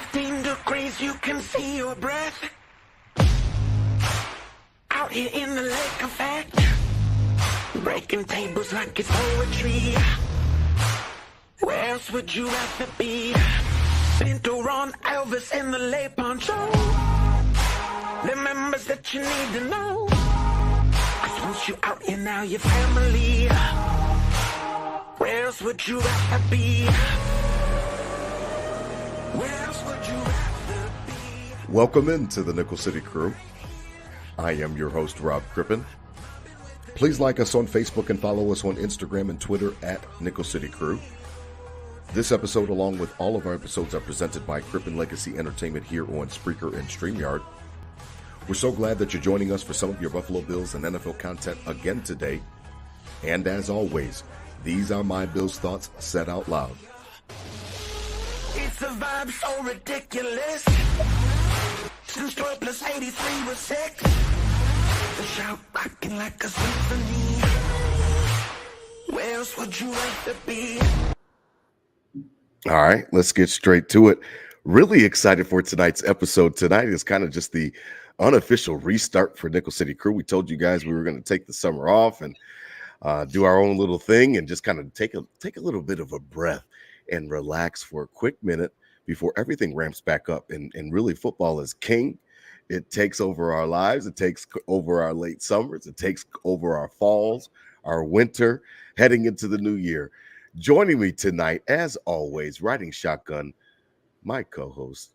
15 degrees, you can see your breath. Out here in the lake of fact, breaking tables like it's poetry. Where else would you rather be? Pinto, Ron, Elvis, and the Lay Poncho. The members that you need to know. 'Cause once you out here now, your family. Where else would you rather be? Where else would you rather be? Welcome into the Nickel City Crew. I am your host, Rob Crippen. Please like us on Facebook and follow us on Instagram and Twitter at Nickel City Crew. This episode, along with all of our episodes, are presented by Crippen Legacy Entertainment here on Spreaker and StreamYard. We're so glad that you're joining us for some of your Buffalo Bills and NFL content again today. And as always, these are my Bills thoughts said out loud. It's a vibe so ridiculous. Since 12 plus 83 was 6. The shout rocking like a symphony. Where else would you rather be? All right, let's get straight to it. Really excited for tonight's episode. Tonight is kind of just the unofficial restart for Nickel City Crew. We told you guys we were going to take the summer off and do our own little thing and just kind of take a little bit of a breath and relax for a quick minute before everything ramps back up. And really, football is king. It takes over our lives. It takes over our late summers. It takes over our falls, our winter, heading into the new year. Joining me tonight, as always, riding shotgun, my co-host,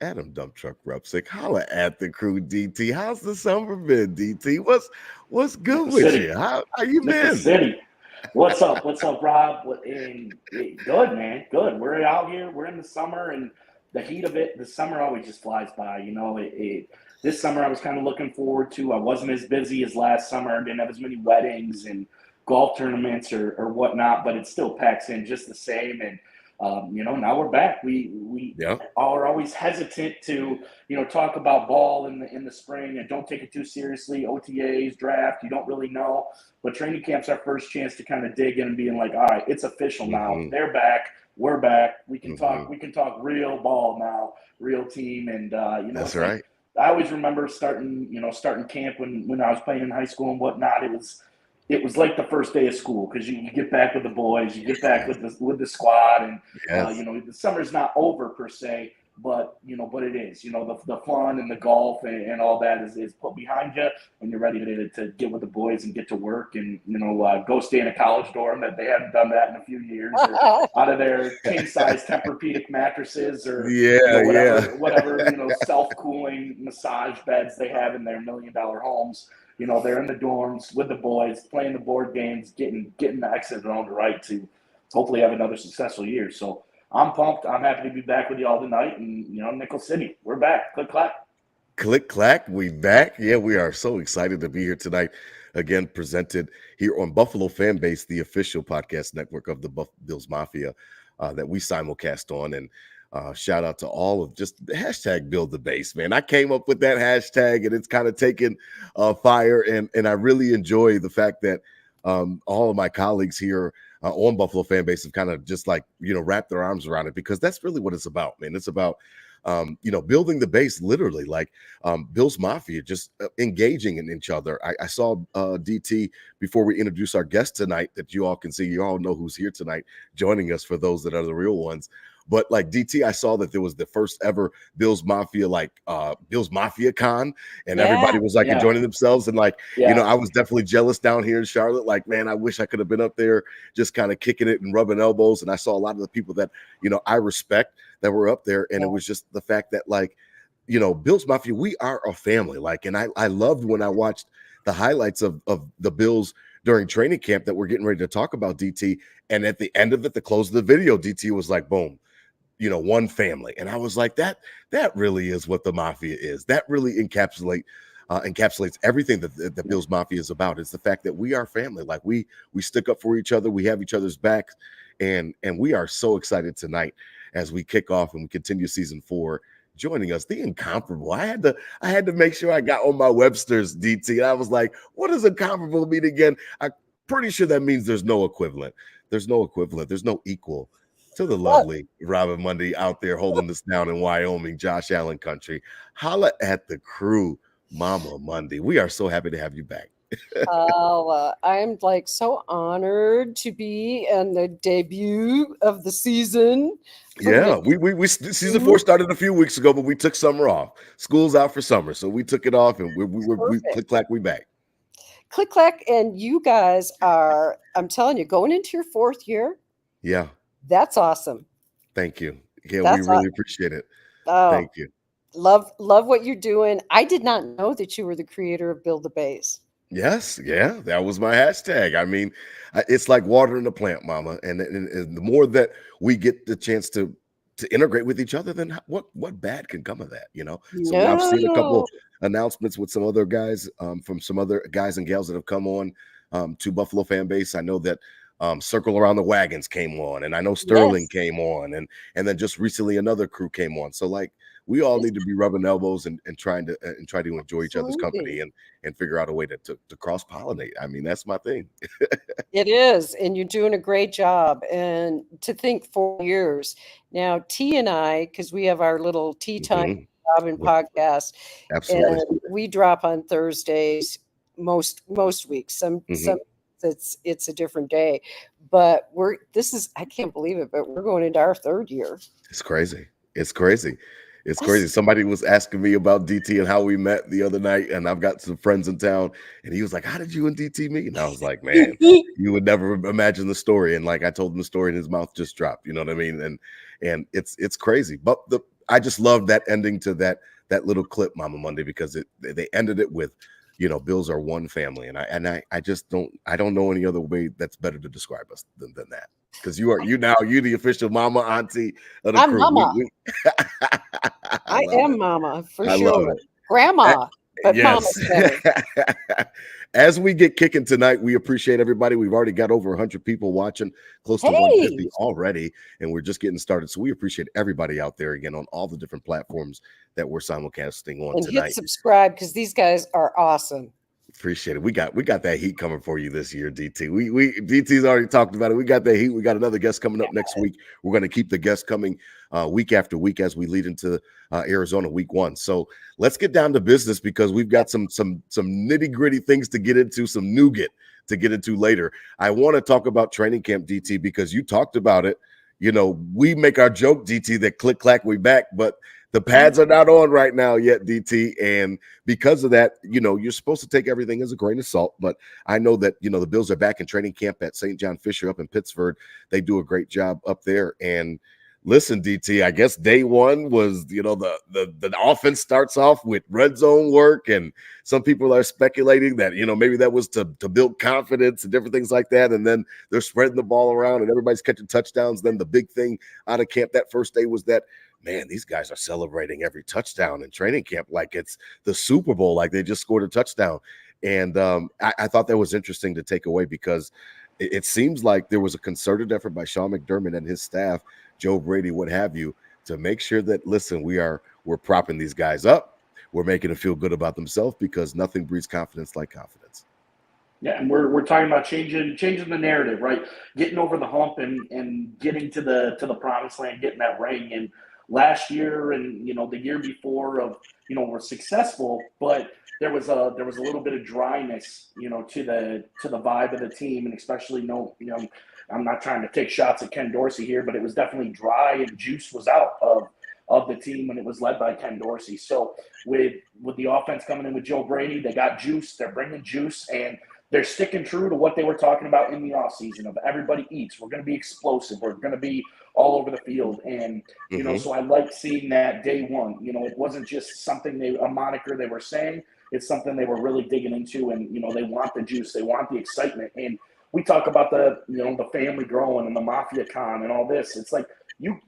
Adam Dump Truck Rupsick. Holla at the crew, DT. How's the summer been, DT? What's good with you? How you been? City. What's up? What's up, Rob? Good, man. Good. We're out here. We're in the summer, and the heat of it, the summer always just flies by. You know, this summer I was kind of looking forward to. I wasn't as busy as last summer. I didn't have as many weddings and golf tournaments or whatnot, but it still packs in just the same. And now we're back. We are always hesitant to talk about ball in the spring and don't take it too seriously. OTAs, draft, you don't really know. But training camp's our first chance to kind of dig in and being like, all right, it's official now. Mm-hmm. They're back. We're back. We can talk. We can talk real ball now, real team, and that's right. I always remember starting camp when I was playing in high school and whatnot. It was like the first day of school because you get back with the boys, you get back with the squad, and the summer's not over per se, but it is. The fun and the golf and all that is put behind you, and you're ready to get with the boys and get to work and go stay in a college dorm that they haven't done that in a few years, or out of their king size Tempur-Pedic mattresses or whatever self-cooling massage beds they have in their $1 million homes. They're in the dorms with the boys, playing the board games, getting the exit on the right to hopefully have another successful year. So I'm pumped. I'm happy to be back with you all tonight. And, Nickel City, we're back. Click, clack. Click, clack. We back. Yeah, we are so excited to be here tonight. Again, presented here on BuffaloFAMBase, the official podcast network of the Bills Mafia that we simulcast on. And shout out to all of just the hashtag Build the Base, man. I came up with that hashtag and it's kind of taken fire. And I really enjoy the fact that all of my colleagues here on BuffaloFAMBase have kind of just wrapped their arms around it, because that's really what it's about, man. It's about, building the base, literally, like Bills Mafia, just engaging in each other. I saw DT before we introduce our guest tonight that you all can see. You all know who's here tonight joining us, for those that are the real ones. But like DT, I saw that there was the first ever Bills Mafia, Bills Mafia Con, and everybody was enjoying themselves. And I was definitely jealous down here in Charlotte. Like, man, I wish I could have been up there just kind of kicking it and rubbing elbows. And I saw a lot of the people that, I respect that were up there. And it was just the fact that Bills Mafia, we are a family. And I loved when I watched the highlights of the Bills during training camp that we're getting ready to talk about, DT. And at the end of it, the close of the video, DT was like, boom, one family. And I was like, that really is what the Mafia is. That really encapsulates everything that the Bills Mafia is about. It's the fact that we are family. Like we stick up for each other. We have each other's backs. And we are so excited tonight as we kick off and we continue season 4. Joining us, the incomparable. I had to make sure I got on my Webster's, DT. And I was like, what does incomparable mean again? I'm pretty sure that means there's no equivalent. There's no equivalent. There's no equal. To the lovely Robyn Mundy out there holding this down in Wyoming, Josh Allen country. Holla at the crew, Mama Mundy. We are so happy to have you back. I'm like so honored to be in the debut of the season. Yeah, we season 4 started a few weeks ago, but we took summer off. School's out for summer, so we took it off, and we click clack, we back. Click clack, and you guys are. I'm telling you, going into your 4th year. Yeah, that's awesome. Thank you. Yeah, we really appreciate it. Thank you. Love what you're doing. I did not know that you were the creator of Build the Base. Yes, yeah, that was my hashtag. I mean, it's like watering the plant, Mama. And the more that we get the chance to integrate with each other, then what bad can come of that, you know? So I've seen a couple announcements with some other guys, from some other guys and gals that have come on to BuffaloFAMBase. I know that Circle Around the Wagons came on, and I know Sterling came on, and then just recently another crew came on. So like we all need to be rubbing elbows and try to enjoy each other's company and figure out a way to cross-pollinate. I mean, that's my thing. It is, and you're doing a great job. And to think 4 years now, T and I, because we have our little Tea Time Robyn podcast, absolutely, and we drop on Thursdays most weeks. Some it's a different day, but I can't believe it, but we're going into our 3rd year. It's crazy. It's crazy. Somebody was asking me about DT and how we met the other night, and I've got some friends in town, and he was like, "How did you and DT meet?" And I was like, "Man, you would never imagine the story." And like I told him the story, and his mouth just dropped. You know what I mean? And it's crazy. But I just love that ending to that little clip, Mama Mundy, because they ended it with, you know, Bills are one family, and I just don't know any other way that's better to describe us than that. Because you're the official mama, auntie of the crew. Mama. I am mama for sure. Grandma, but mama's better. As we get kicking tonight, we appreciate everybody. We've already got over 100 people watching, close to 150 already, and we're just getting started. So we appreciate everybody out there again on all the different platforms that we're simulcasting on tonight. Hit subscribe because these guys are awesome. Appreciate it. We got that heat coming for you this year, DT. DT's already talked about it. We got that heat. We got another guest coming up next week. We're going to keep the guests coming week after week as we lead into Arizona week 1. So let's get down to business because we've got some nitty gritty things to get into, some nougat to get into later. I want to talk about training camp, DT, because you talked about it. You know, we make our joke, DT, that click clack, we back, but the pads are not on right now yet, DT. And because of that, you know, you're supposed to take everything as a grain of salt. But I know that, you know, the Bills are back in training camp at St. John Fisher up in Pittsburgh. They do a great job up there. And listen, DT, I guess day one was, you know, the offense starts off with red zone work. And some people are speculating that, you know, maybe that was to build confidence and different things like that. And then they're spreading the ball around and everybody's catching touchdowns. Then the big thing out of camp that first day was that, man, these guys are celebrating every touchdown in training camp like it's the Super Bowl, like they just scored a touchdown. And I thought that was interesting to take away because it seems like there was a concerted effort by Sean McDermott and his staff, Joe Brady, what have you, to make sure that, listen, we're propping these guys up. We're making them feel good about themselves because nothing breeds confidence like confidence. Yeah, and we're talking about changing the narrative, right? Getting over the hump and getting to the promised land, getting that ring. And last year and, you know, the year before of, you know, we're successful, but there was a little bit of dryness, you know, to the vibe of the team, and especially, you know, I'm not trying to take shots at Ken Dorsey here, but it was definitely dry and juice was out of the team when it was led by Ken Dorsey. So with the offense coming in with Joe Brady, they got juice, they're bringing juice, and they're sticking true to what they were talking about in the offseason of everybody eats. We're going to be explosive. We're going to be all over the field. And, you know, so I like seeing that day one. You know, it wasn't just something a moniker they were saying. It's something they were really digging into. And, you know, they want the juice. They want the excitement. And we talk about the family growing and the Mafia Con and all this. It's like, you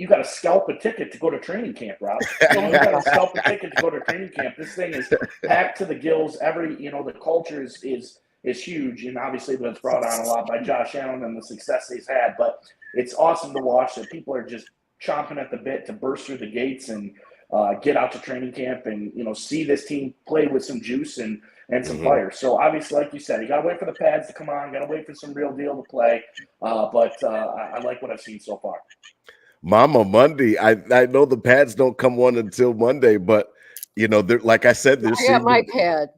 got to scalp a ticket to go to training camp, Rob. You got to scalp a ticket to go to training camp. This thing is packed to the gills. The culture is huge, and obviously that's brought on a lot by Josh Allen and the success he's had. But it's awesome to watch that people are just chomping at the bit to burst through the gates and get out to training camp and, see this team play with some juice and some Mhm. fire. So obviously, like you said, you got to wait for the pads to come on, got to wait for some real deal to play. But I like what I've seen so far. Mama Monday. I know the pads don't come on until Monday, but like I said, I got my pad.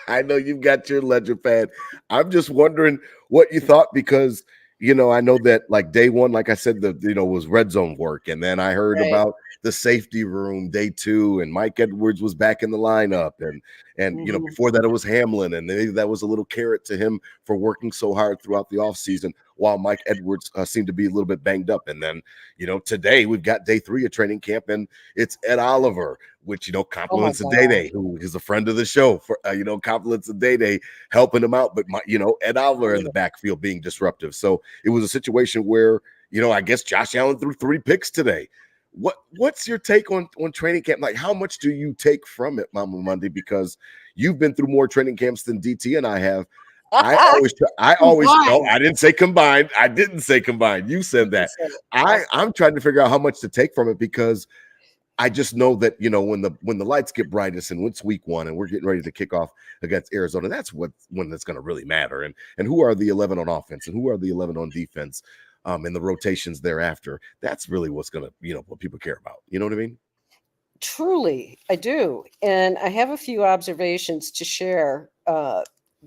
I know you've got your ledger pad. I'm just wondering what you thought because I know that like day one, like I said, was red zone work, and then I heard Right. about the safety room day 2, and Mike Edwards was back in the lineup, and before that it was Hamlin, and maybe that was a little carrot to him for working so hard throughout the offseason while Mike Edwards seemed to be a little bit banged up. And then today we've got day 3 of training camp, and it's Ed Oliver, which compliments of Day, who is a friend of the show, for compliments of Day helping him out, but Ed Oliver in the backfield being disruptive. So it was a situation where I guess Josh Allen threw 3 picks today. What's your take on training camp? Like, how much do you take from it, Mama Monday? Because you've been through more training camps than DT and I have. I always no, I didn't say combined. I didn't say combined. You said that. I'm trying to figure out how much to take from it, because I just know that when the lights get brightest and it's week 1 and we're getting ready to kick off against Arizona, that's when it's going to really matter. And who are the 11 on offense and who are the 11 on defense, and the rotations thereafter. That's really what's going to what people care about. You know what I mean? Truly, I do. And I have a few observations to share.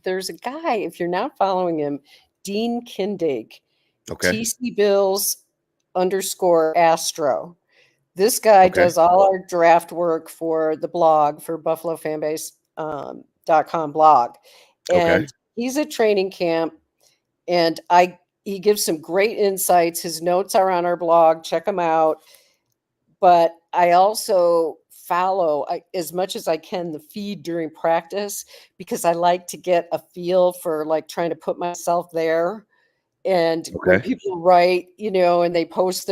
There's a guy, if you're not following him, Dean Kindig, okay. TC Bills _Astro. This guy does all our draft work for the blog, for BuffaloFAMBase.com blog. And he's at training camp, and he gives some great insights. His notes are on our blog. Check them out. But I also follow as much as I can the feed during practice, because I like to get a feel for like trying to put myself there. And when people write, and they post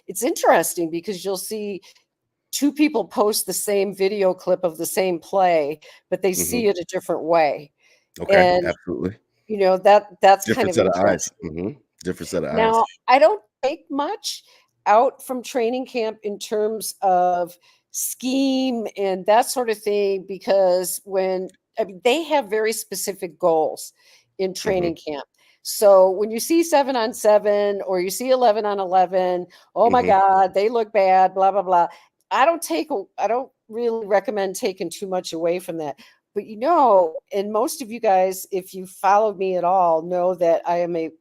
it's interesting because you'll see 2 people post the same video clip of the same play, but they see it a different way. And absolutely. That's different kind of set of eyes. interesting. Different set of eyes. Now, I don't take much out from training camp in terms of scheme and that sort of thing, because they have very specific goals in training camp. So when you see 7 on 7 or you see 11 on 11, oh my God, they look bad, blah, blah, blah. I don't really recommend taking too much away from that. But and most of you guys, if you followed me at all, know that I am a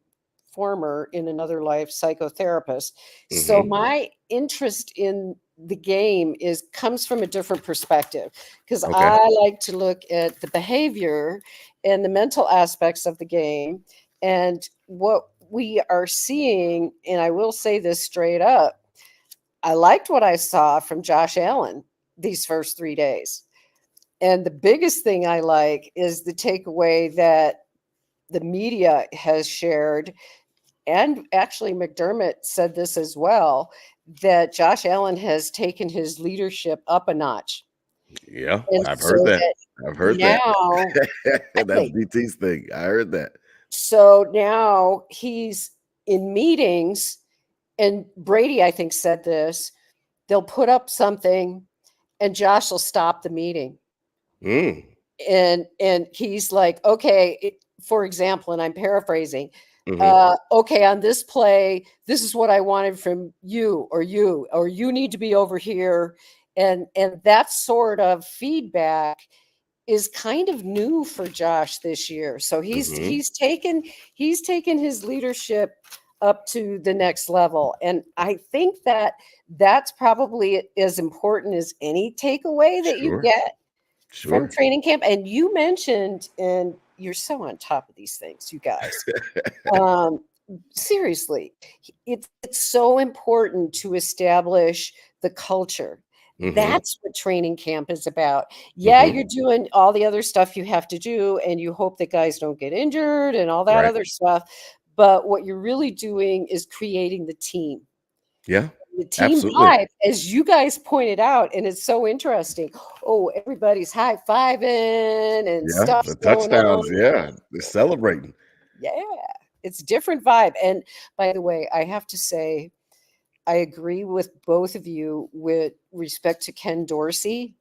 former, in another life, psychotherapist. So my interest in the game comes from a different perspective, because I like to look at the behavior and the mental aspects of the game. And what we are seeing, and I will say this straight up, I liked what I saw from Josh Allen these first 3 days. And the biggest thing I like is the takeaway that the media has shared, and actually McDermott said this as well, that Josh Allen has taken his leadership up a notch. Yeah, I've heard that. I've heard that. That's DT's thing. I heard that. So now he's in meetings, and Brady, I think, said this, they'll put up something and Josh will stop the meeting. And he's like, okay, for example, and I'm paraphrasing, okay, on this play, this is what I wanted from you, or you need to be over here. And that sort of feedback is kind of new for Josh this year. So he's taken his leadership up to the next level. And I think that's probably as important as any takeaway that you get from training camp. And you mentioned, and you're so on top of these things, you guys. Seriously, it's so important to establish the culture. That's what training camp is about. Yeah, you're doing all the other stuff you have to do, and you hope that guys don't get injured and all that other stuff. But what you're really doing is creating the team. Yeah. The team vibe, as you guys pointed out, and it's so interesting. Oh, everybody's high-fiving and stuff. The touchdowns, they're celebrating. Yeah, it's a different vibe. And by the way, I have to say, I agree with both of you with respect to Ken Dorsey.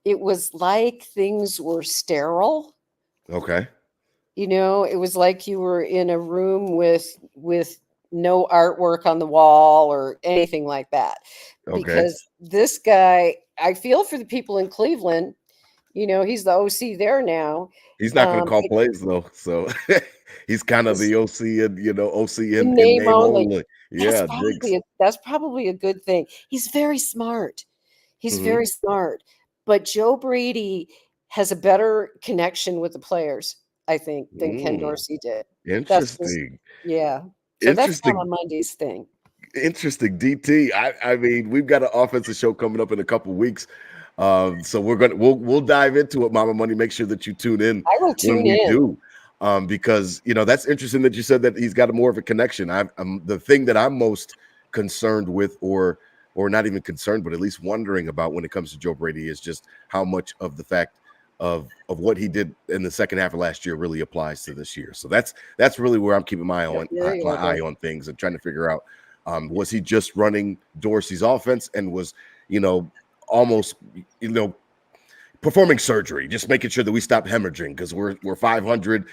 It was like things were sterile. Okay. It was like you were in a room with no artwork on the wall or anything like that. Okay. Because this guy, I feel for the people in Cleveland. He's the OC there now. He's not going to call plays though, so he's kind of the OC and OC in name only. Yeah, that's probably a good thing. He's very smart. He's very smart. But Joe Brady has a better connection with the players, I think, than Ken Dorsey did. Interesting. So that's Mama Mundy's thing. Interesting, DT. I mean, we've got an offensive show coming up in a couple weeks. So we'll dive into it, Mama Mundy. Make sure that you tune in. I will tune in. Because that's interesting that you said that he's got more of a connection. The thing that I'm most concerned with, or not even concerned, but at least wondering about when it comes to Joe Brady, is just how much of the fact of what he did in the second half of last year really applies to this year. So that's really where I'm keeping my eye on things and trying to figure out, was he just running Dorsey's offense and was almost performing surgery, just making sure that we stop hemorrhaging because we're 500.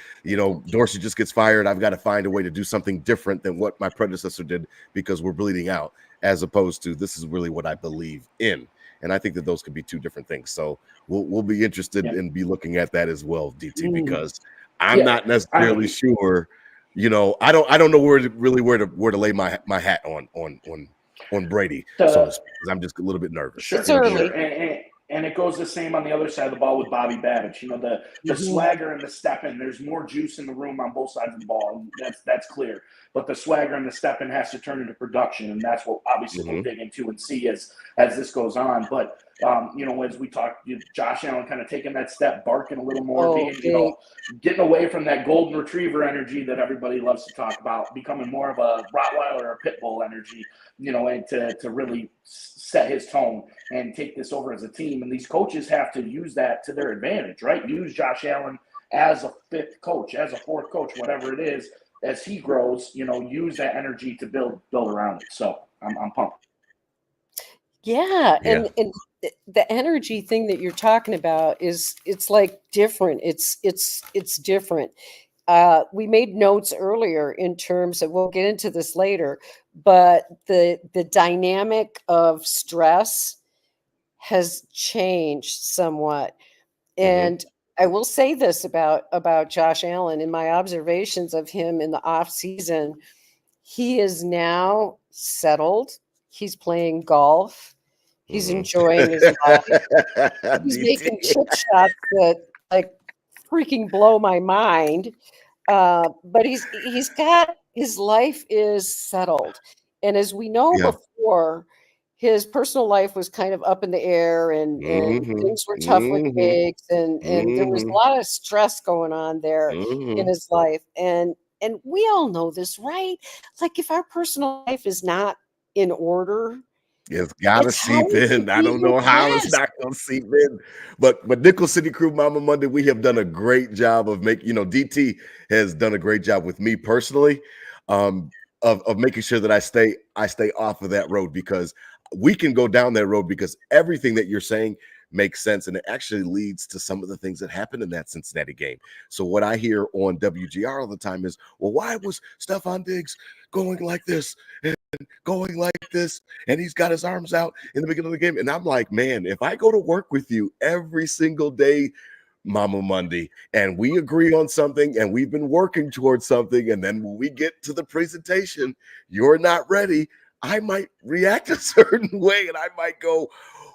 Dorsey just gets fired. I've got to find a way to do something different than what my predecessor did because we're bleeding out, as opposed to this is really what I believe in. And I think that those could be two different things. So we'll be interested in be looking at that as well, DT, because I'm not necessarily sure. I don't know where to lay my hat on Brady, so to speak, because I'm just a little bit nervous. Sure. And it goes the same on the other side of the ball with Bobby Babich. The swagger and the step-in, there's more juice in the room on both sides of the ball. That's clear. But the swagger and the step-in has to turn into production, and that's what obviously we'll dig into and see as this goes on. But, as we talked, Josh Allen kind of taking that step, barking a little more, getting away from that golden retriever energy that everybody loves to talk about, becoming more of a Rottweiler or a pit bull energy, and to really set his tone and take this over as a team. And these coaches have to use that to their advantage, right? Use Josh Allen as a fifth coach, as a fourth coach, whatever it is, as he grows, use that energy to build around it. So I'm pumped. Yeah. And the energy thing that you're talking about it's like different. It's different. We made notes earlier in terms of, we'll get into this later, but the dynamic of stress has changed somewhat. And I will say this about Josh Allen. In my observations of him in the off season, he is now settled. He's playing golf. He's enjoying his life. He's making chip shots that like freaking blow my mind. But he's got, his life is settled. And as we know before, his personal life was kind of up in the air and things were tough with gigs and there was a lot of stress going on there in his life. And we all know this, right? Like if our personal life is not in order, it's gotta seep in. I don't know how it's not gonna seep in, but Nickel City Crew, Mama Mundy, we have done a great job of making. DT has done a great job with me personally, of making sure that I stay off of that road, because we can go down that road because everything that you're saying makes sense, and it actually leads to some of the things that happened in that Cincinnati game. So what I hear on WGR all the time is, well, why was Stephon Diggs going like this and going like this, and he's got his arms out in the beginning of the game? And I'm like, man, if I go to work with you every single day, Mama Mundy, and we agree on something and we've been working towards something, and then when we get to the presentation, you're not ready, I might react a certain way, and I might go,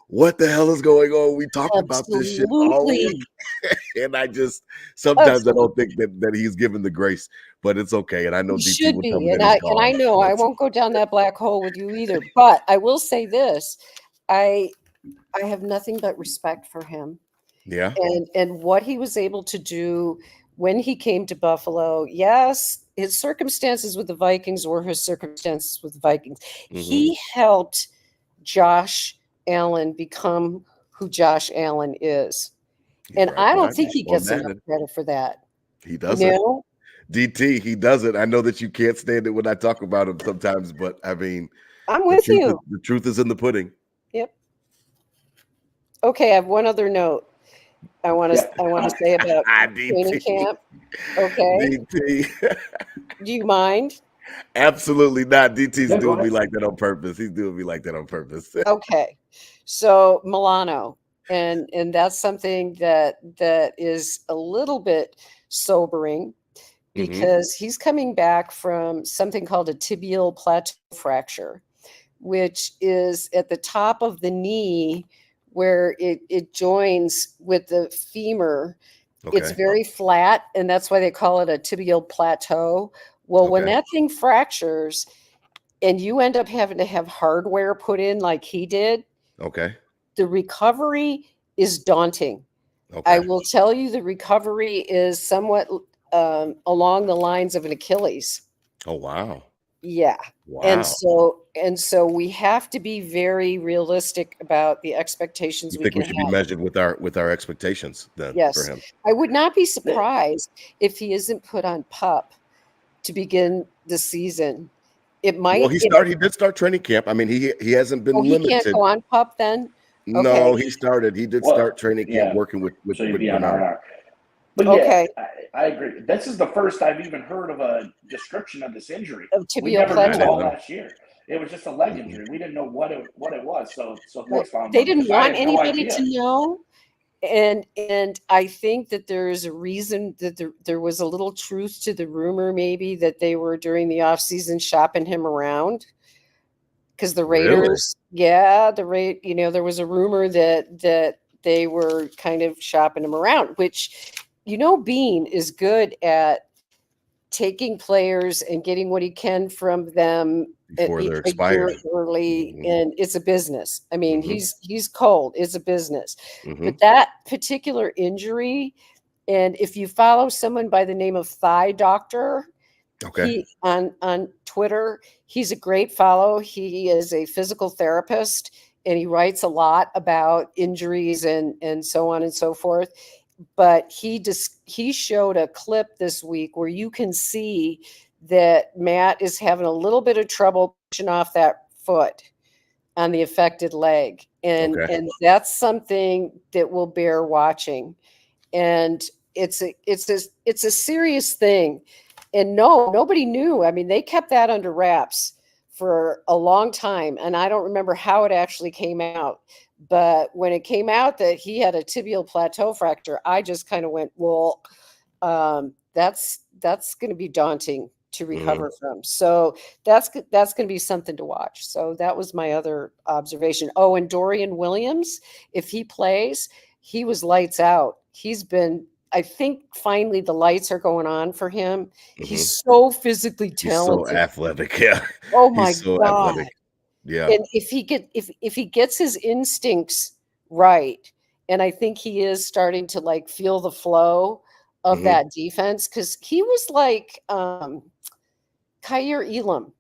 what the hell is going on? We talked about this shit all week. And I just, sometimes I don't think that he's given the grace, but it's okay. And I know he should be. And I know I won't go down that black hole with you either, but I will say this. I have nothing but respect for him. Yeah. And what he was able to do when he came to Buffalo. Yes, his circumstances with the Vikings were his circumstances with the Vikings. He helped Josh Allen become who Josh Allen is. And I don't think he gets enough credit for that. He doesn't. DT, he doesn't. I know that you can't stand it when I talk about him sometimes, but I mean, I'm with you. The truth is in the pudding. Yep. Okay, I have one other note I want to say about training camp. Okay. DT. Do you mind? Absolutely not. DT's doing me like that on purpose. He's doing me like that on purpose. Okay. So Milano, and that's something that is a little bit sobering because he's coming back from something called a tibial plateau fracture, which is at the top of the knee where it joins with the femur. Okay. It's very flat, and that's why they call it a tibial plateau. Well, when that thing fractures and you end up having to have hardware put in like he did, the recovery is daunting. I will tell you, the recovery is somewhat along the lines of an Achilles. Oh, wow. Yeah. Wow. And so we have to be very realistic about the expectations. We should be measured with our expectations then. Yes. For him. I would not be surprised if he isn't put on PUP to begin the season. It might. Well, he did start training camp. I mean, he hasn't been limited. He can't go on PUP then? No, he started. He did start training camp working with Bernard. But yeah, I agree. This is the first I've even heard of a description of this injury. We never knew all last year. It was just a leg injury. We didn't know what it was. So they didn't want anybody to know. And I think that there's a reason that there was a little truth to the rumor, maybe that they were during the offseason shopping him around. Because the Raiders, there was a rumor that they were kind of shopping him around, which, Bean is good at taking players and getting what he can from them before they're expired early, and it's a business. I mean, he's cold. It's a business. But that particular injury, and if you follow someone by the name of Thigh Doctor, he, on Twitter, he's a great follow. He is a physical therapist, and he writes a lot about injuries and so on and so forth. But he showed a clip this week where you can see that Matt is having a little bit of trouble pushing off that foot on the affected leg. And that's something that will bear watching. And it's a serious thing. And nobody knew. I mean, they kept that under wraps for a long time. And I don't remember how it actually came out. But when it came out that he had a tibial plateau fracture, I just kind of went, well, that's going to be daunting to recover from. So that's going to be something to watch. So that was my other observation. Oh, and Dorian Williams, if he plays, he was lights out. He's been, I think finally the lights are going on for him. He's so physically talented. He's so athletic. Yeah. Oh my God. Athletic. Yeah. And if he gets his instincts right, and I think he is starting to feel the flow of that defense, because he was like Kaiir Elam,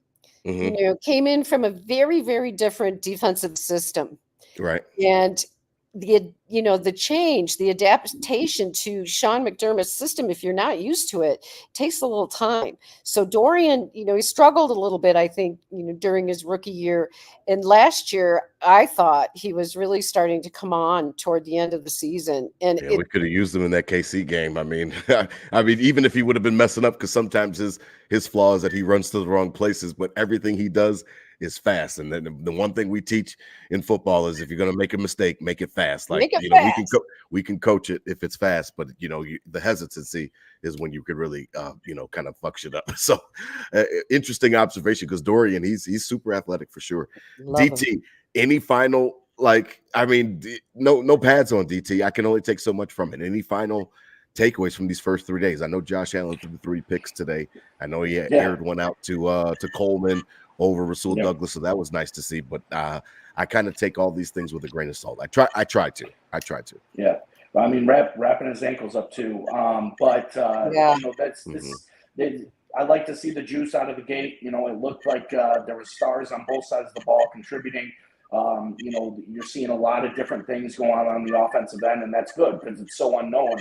came in from a very, very different defensive system. Right. And the change, the adaptation to Sean McDermott's system, if you're not used to it, takes a little time. So Dorian, he struggled a little bit, I think, during his rookie year. And last year, I thought he was really starting to come on toward the end of the season. And we could have used him in that KC game. I mean, even if he would have been messing up, because sometimes his flaw is that he runs to the wrong places, but everything he does is fast. And then the one thing we teach in football is if you're going to make a mistake, make it fast. We can coach it if it's fast, but the hesitancy is when you could really kind of fuck shit up. So interesting observation, because Dorian, he's super athletic for sure. Love DT, him. any final, no pads on DT. I can only take so much from it. Any final takeaways from these first 3 days? I know Josh Allen threw the 3 picks today. I know he aired one out to Coleman over Rasul Douglas, so that was nice to see. But I kind of take all these things with a grain of salt. I try to. Yeah, I mean, wrapping his ankles up too. I like to see the juice out of the gate. It looked like there were stars on both sides of the ball contributing. You're seeing a lot of different things going on the offensive end, and that's good because it's so unknown.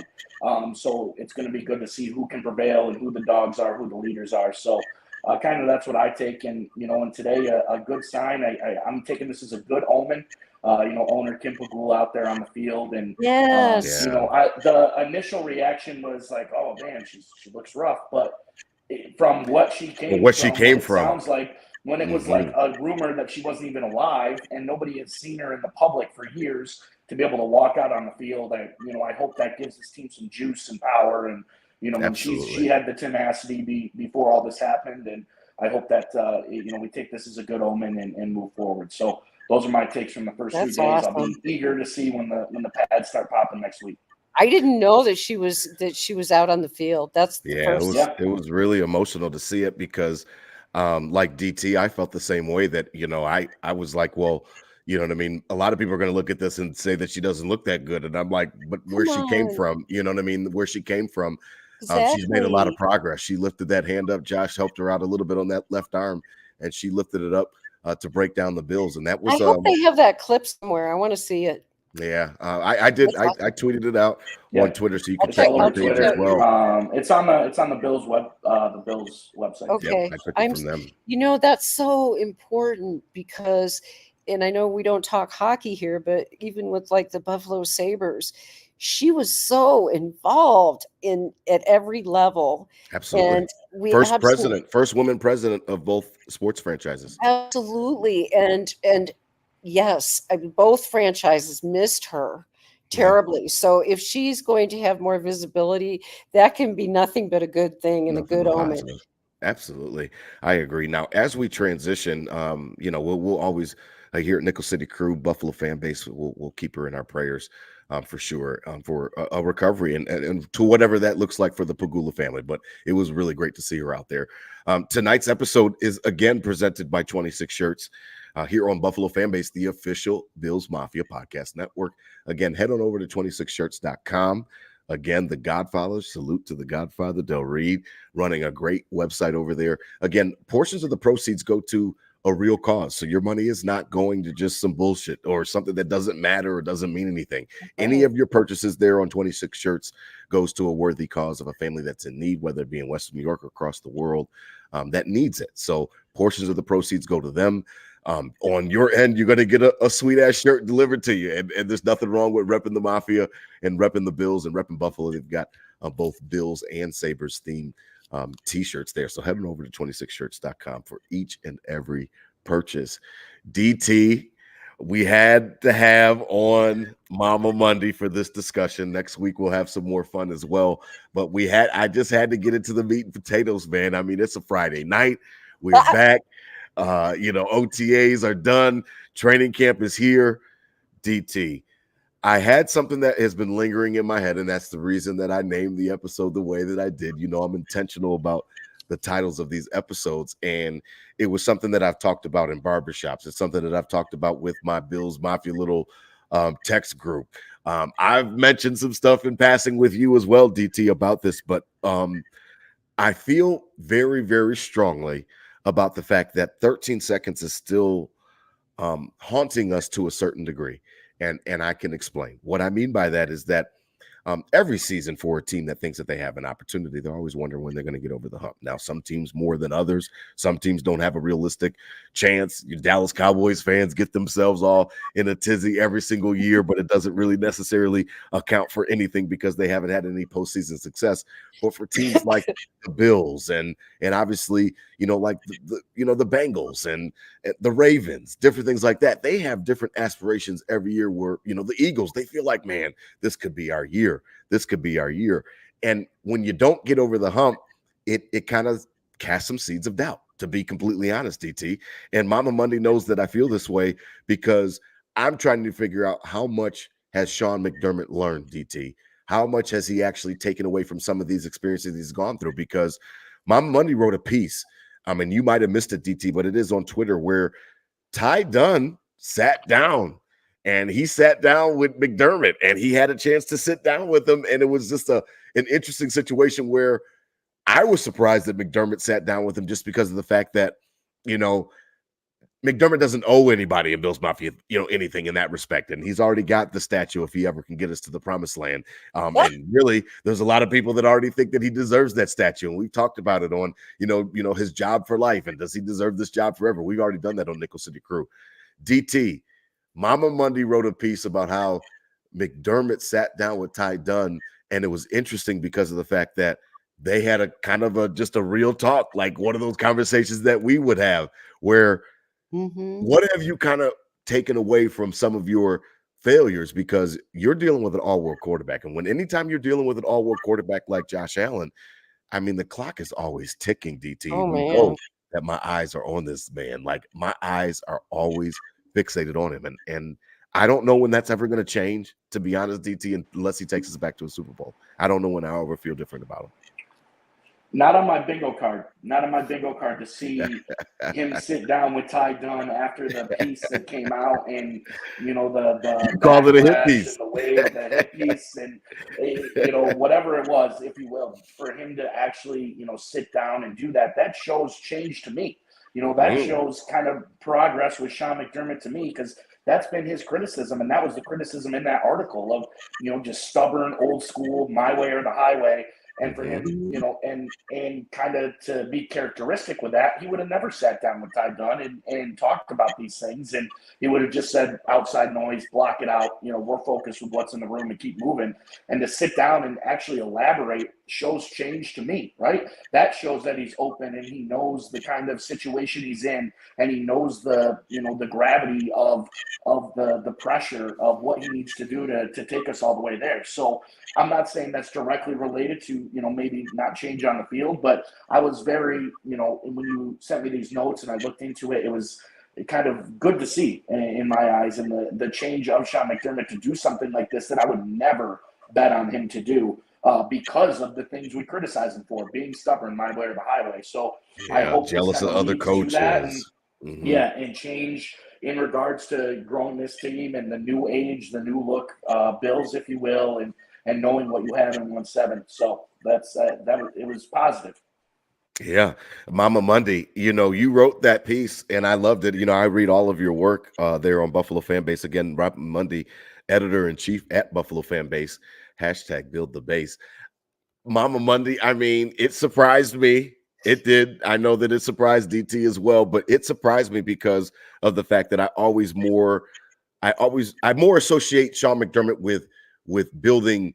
So it's going to be good to see who can prevail and who the dogs are, who the leaders are. So kind of that's what I take. And, and today a good sign. I'm taking this as a good omen. Owner Kim Pagula out there on the field. And, Yes. the initial reaction was like, oh, man, she looks rough. But from what she came from, sounds like when it was like a rumor that she wasn't even alive and nobody had seen her in the public for years, to be able to walk out on the field, I hope that gives this team some juice and power. And, when she had the tenacity before all this happened. And I hope that, we take this as a good omen and move forward. So those are my takes from the first 3 days. Awesome. I'll be eager to see when the pads start popping next week. I didn't know that she was out on the field. That's it was really emotional to see it because like DT, I felt the same way that, I was like, well, you know what I mean? A lot of people are going to look at this and say that she doesn't look that good. And I'm like, but where she came from, you know what I mean? Where she came from, she's made a lot of progress. She lifted that hand up. Josh helped her out a little bit on that left arm, and she lifted it up to break down the Bills. And that was, I hope they have that clip somewhere. I want to see it. Yeah, I did. Awesome. I tweeted it out on Twitter, so you can check my page as well. It's on the Bills website. Okay, I took it from them. That's so important because, and I know we don't talk hockey here, but even with like the Buffalo Sabres, she was so involved at every level. Absolutely. And first woman president of both sports franchises. Absolutely, and yes, I mean, both franchises missed her terribly. Yeah. So if she's going to have more visibility, that can be nothing but a good thing and a good omen. Absolutely. I agree. Now, as we transition, we'll always here at Nickel City Crew, Buffalo fan base, we'll keep her in our prayers for sure for a recovery and to whatever that looks like for the Pagula family. But it was really great to see her out there. Tonight's episode is again presented by 26 Shirts. Here on Buffalo FanBase, the official Bills Mafia podcast network. Again, head on over to 26shirts.com. Again, the Godfathers, salute to the Godfather, Del Reed, running a great website over there. Again, portions of the proceeds go to a real cause. So your money is not going to just some bullshit or something that doesn't matter or doesn't mean anything. Any of your purchases there on 26 Shirts goes to a worthy cause of a family that's in need, whether it be in Western New York or across the world that needs it. So portions of the proceeds go to them. On your end, you're going to get a sweet ass shirt delivered to you. And there's nothing wrong with repping the Mafia and repping the Bills and repping Buffalo. They've got both Bills and Sabres themed t-shirts there. So head on over to 26shirts.com for each and every purchase. DT, we had to have on Mama Mundy for this discussion. Next week, we'll have some more fun as well. But I just had to get into the meat and potatoes, man. I mean, it's a Friday night. We're back. OTAs are done. Training camp is here. DT, I had something that has been lingering in my head, and that's the reason that I named the episode the way that I did. I'm intentional about the titles of these episodes, and it was something that I've talked about in barbershops. It's something that I've talked about with my Bills Mafia little text group. I've mentioned some stuff in passing with you as well, DT, about this, but I feel very, very strongly about the fact that 13 seconds is still haunting us to a certain degree. And I can explain. What I mean by that is that every season for a team that thinks that they have an opportunity, they're always wondering when they're going to get over the hump. Now, some teams more than others. Some teams don't have a realistic chance. Your Dallas Cowboys fans get themselves all in a tizzy every single year, but it doesn't really necessarily account for anything because they haven't had any postseason success. But for teams like the Bills and obviously, like the Bengals and the Ravens, different things like that, they have different aspirations every year where, the Eagles, they feel like, man, this could be our year. This could be our year. And when you don't get over the hump, it kind of casts some seeds of doubt, to be completely honest, DT. And Mama Mundy knows that I feel this way because I'm trying to figure out how much has Sean McDermott learned, DT? How much has he actually taken away from some of these experiences he's gone through? Because Mama Mundy wrote a piece. I mean, you might have missed it, DT, but it is on Twitter where Ty Dunn sat down. And he sat down with McDermott, and he had a chance to sit down with him. And it was just an interesting situation where I was surprised that McDermott sat down with him just because of the fact that, McDermott doesn't owe anybody in Bills Mafia, anything in that respect. And he's already got the statue if he ever can get us to the promised land. And really, there's a lot of people that already think that he deserves that statue. And we've talked about it on, his job for life. And does he deserve this job forever? We've already done that on Nickel City Crew. DT, Mama Mundy wrote a piece about how McDermott sat down with Ty Dunn. And it was interesting because of the fact that they had a kind of just a real talk, like one of those conversations that we would have where, what have you kind of taken away from some of your failures? Because you're dealing with an all-world quarterback. And anytime you're dealing with an all-world quarterback like Josh Allen, I mean, the clock is always ticking, DT. Oh, you know that my eyes are on this man. Like, my eyes are always fixated on him. And I don't know when that's ever going to change, to be honest, DT, unless he takes us back to a Super Bowl. I don't know when I ever feel different about him. Not on my bingo card. Not on my bingo card to see him sit down with Ty Dunn after the piece that came out, and the you called it a hit piece, the wave, the hit piece, and whatever it was, if you will, for him to actually sit down and do that. That shows change to me. That shows kind of progress with Sean McDermott to me, because that's been his criticism, and that was the criticism in that article of just stubborn, old school, my way or the highway. And for him, and kind of to be characteristic with that, he would have never sat down with Ty Dunn and talked about these things. And he would have just said, outside noise, block it out. We're focused with what's in the room and keep moving. And to sit down and actually elaborate shows change to me, right? That shows that he's open and he knows the kind of situation he's in, and he knows the gravity of the pressure of what he needs to do to take us all the way there. So I'm not saying that's directly related to, maybe not change on the field, but I was very, when you sent me these notes and I looked into it, it was kind of good to see in my eyes, and the change of Sean McDermott to do something like this that I would never bet on him to do because of the things we criticize him for, being stubborn, my way or the highway. So I hope jealous of other coaches. And change in regards to growing this team and the new age, the new look Bills, if you will, and knowing what you have in 1-7. So that's it was positive. Yeah. Mama Mundy, you wrote that piece and I loved it. I read all of your work there on BuffaloFAMBase. Again, Robyn Mundy, Editor-In-Chief at BuffaloFAMBase, #BuildTheBase. Mama Mundy, I mean, it surprised me. It did. I know that it surprised DT as well, but it surprised me because of the fact that I more associate Sean McDermott with building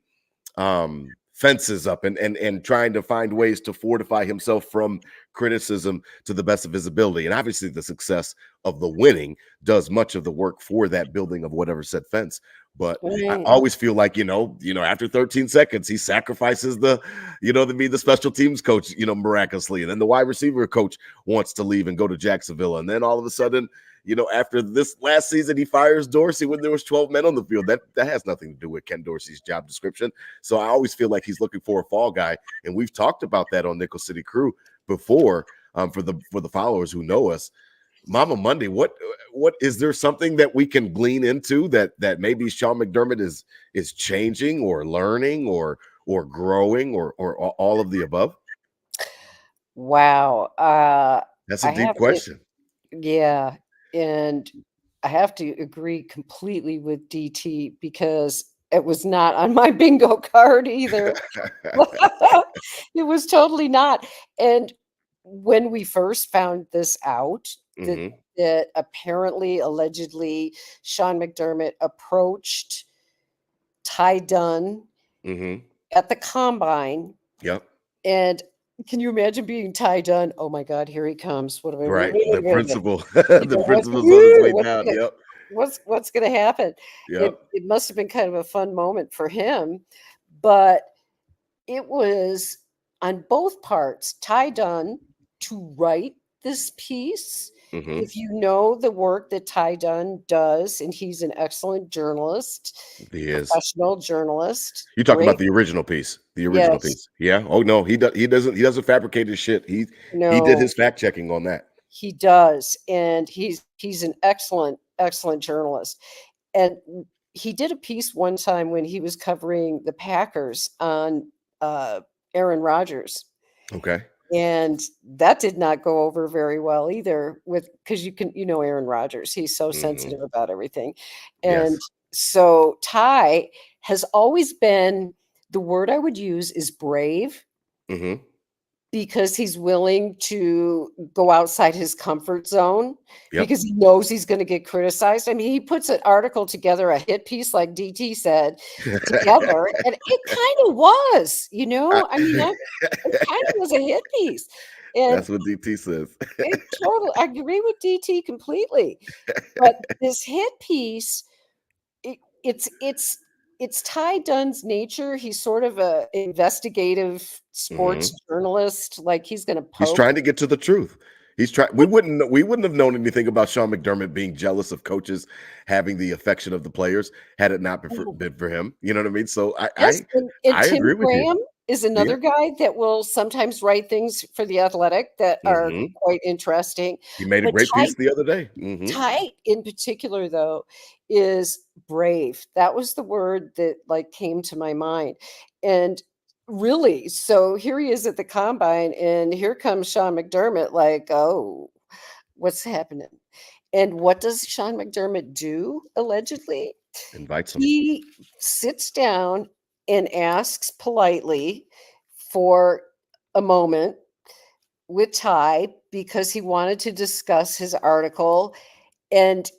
fences up and trying to find ways to fortify himself from criticism to the best of his ability. And obviously the success of the winning does much of the work for that building of whatever said fence. But I always feel like, after 13 seconds, he sacrifices to be the special teams coach, miraculously. And then the wide receiver coach wants to leave and go to Jacksonville. And then all of a sudden, after this last season, he fires Dorsey when there was 12 men on the field. That has nothing to do with Ken Dorsey's job description. So I always feel like he's looking for a fall guy. And we've talked about that on Nickel City Crew before for the followers who know us. Mama Mundy, what is there something that we can glean into that maybe Sean McDermott is changing or learning or growing or all of the above? Wow. That's a deep question. Yeah. And I have to agree completely with DT because it was not on my bingo card either. It was totally not. And when we first found this out, that apparently, allegedly, Sean McDermott approached Ty Dunn at the combine. Yep. And can you imagine being Ty Dunn? Oh my God, here he comes. What am I? Right. The principal. The principal's on his way down. Yep. What's going to happen? Yep. It must have been kind of a fun moment for him, but it was on both parts. Ty Dunn to write this piece. If you know the work that Ty Dunn does, and he's an excellent journalist, professional journalist. You're talking about the original piece. The original piece. Yeah. Oh no, he doesn't fabricate his shit. He did his fact checking on that. He does, and he's an excellent journalist. And he did a piece one time when he was covering the Packers on Aaron Rodgers. Okay. And that did not go over very well either because Aaron Rodgers, he's so sensitive about everything. And so Ty has always been, the word I would use is brave, because he's willing to go outside his comfort zone because he knows he's going to get criticized. I mean, he puts an article together, a hit piece, like DT said, together, and it kind of was, I mean, it kind of was a hit piece. And that's what DT says. I agree with DT completely. But this hit piece, it's Ty Dunn's nature. He's sort of a investigative sports journalist. Like, he's going to poke. He's trying to get to the truth. He's trying. We wouldn't have known anything about Sean McDermott being jealous of coaches having the affection of the players had it not been for him. You know what I mean? So I Tim agree with Graham you. Is another guy that will sometimes write things for The Athletic that are quite interesting. He made a great piece the other day. Ty, in particular, though, is brave. That was the word that came to my mind. And really, so here he is at the combine, and here comes Sean McDermott, oh, what's happening? And what does Sean McDermott do, allegedly? Invites him. He sits down and asks politely for a moment with Ty because he wanted to discuss his article. And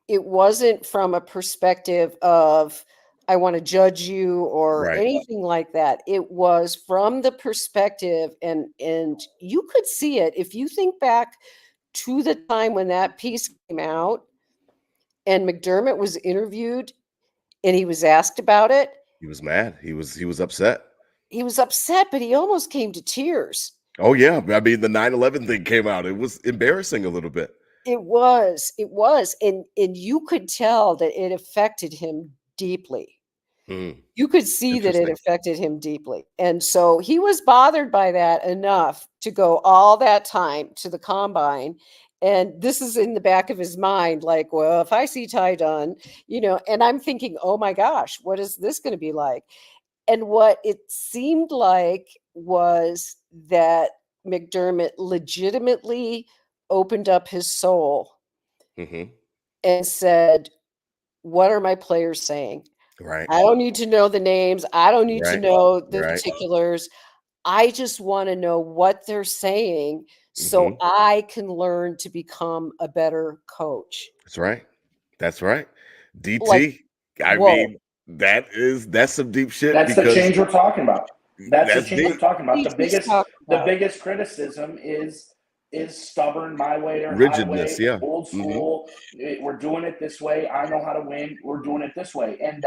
it wasn't from a perspective of, I want to judge you or anything like that. It was from the perspective, and you could see it if you think back to the time when that piece came out and McDermott was interviewed and he was asked about it. He was mad. He was upset. He was upset, but he almost came to tears. Oh, yeah. I mean, the 9/11 thing came out. It was embarrassing a little bit. It was. And you could tell that it affected him deeply. You could see that it affected him deeply. And so he was bothered by that enough to go all that time to the combine. And this is in the back of his mind, well, if I see Ty Dunn, and I'm thinking, oh my gosh, what is this going to be like? And what it seemed like was that McDermott legitimately opened up his soul and said, what are my players saying? Right. I don't need to know the names. I don't need to know the particulars. I just want to know what they're saying so I can learn to become a better coach. That's right. DT. I mean, that's some deep shit. That's the change we're talking about. That's the change deep. we're talking about. The biggest criticism is stubborn, my way or rigidness, highway, old school. We're doing it this way. I know how to win. We're doing it this way. And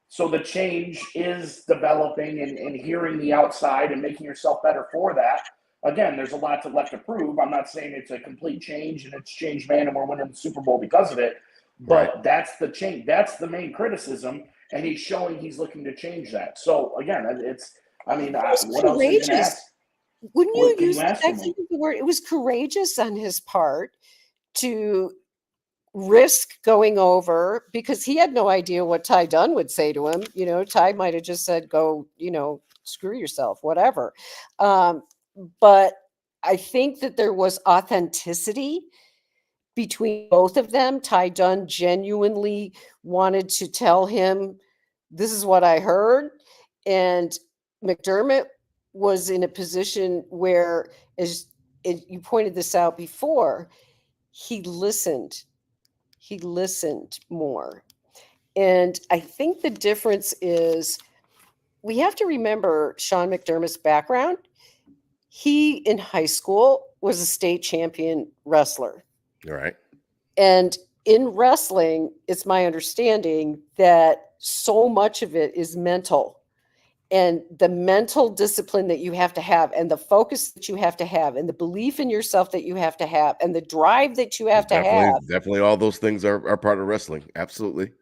so the change is developing and hearing the outside and making yourself better for that. Again, there's a lot left to prove. I'm not saying it's a complete change and it's changed, man, and we're winning the Super Bowl because of it. But that's the change. That's the main criticism. And he's showing he's looking to change that. So again, what else are you going to ask? Wouldn't you use the word? It was courageous on his part to risk going over because he had no idea what Ty Dunn would say to him. Ty might have just said, go, screw yourself, whatever. But I think that there was authenticity between both of them. Ty Dunn genuinely wanted to tell him, this is what I heard. And McDermott was in a position where, as you pointed this out before, he listened more. And I think the difference is we have to remember Sean McDermott's background. He, in high school, was a state champion wrestler. Right. And in wrestling, it's my understanding that so much of it is mental. And the mental discipline that you have to have, and the focus that you have to have, and the belief in yourself that you have to have, and the drive that you have to have. Definitely all those things are part of wrestling. Absolutely.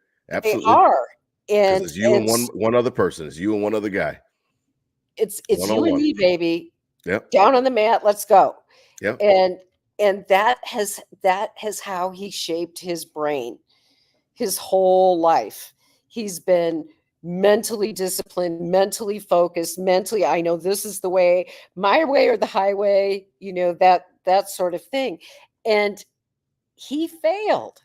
They are. And it's you and one other person. It's you and one other guy. It's you and me, baby. Yep. Down on the mat, let's go. Yep. And that has how he shaped his brain his whole life. He's been mentally disciplined, mentally focused, mentally, I know this is the way, my way or the highway, that sort of thing. And he failed.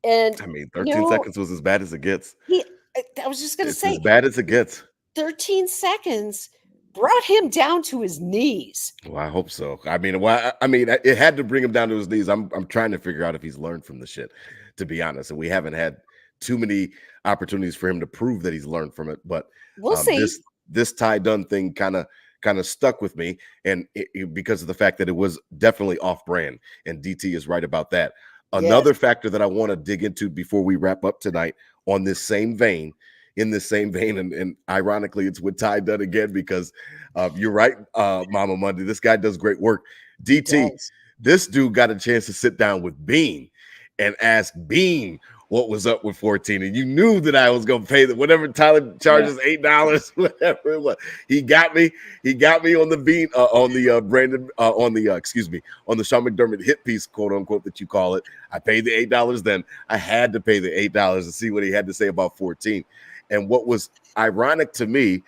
And I mean, 13 seconds was as bad as it gets. I was just going to say, as bad as it gets. 13 seconds brought him down to his knees. Well, I hope so. I mean, it had to bring him down to his knees. I'm trying to figure out if he's learned from the shit, to be honest. And we haven't had too many opportunities for him to prove that he's learned from it. But we'll see. This Ty Dunne thing kind of stuck with me, and because of the fact that it was definitely off brand, and DT is right about that. Another factor that I want to dig into before we wrap up tonight on this same vein, and ironically, it's with Ty Dunne again, because you're right, Mama Mundy. This guy does great work. DT, this dude got a chance to sit down with Bean and ask Bean what was up with 14, and you knew that I was gonna pay whatever Tyler charges, $8, whatever it was. He got me on the Bean, on the Brandon, on the Sean McDermott hit piece, quote unquote, that you call it. I paid the $8. Then I had to pay the $8 to see what he had to say about 14. And what was ironic to me,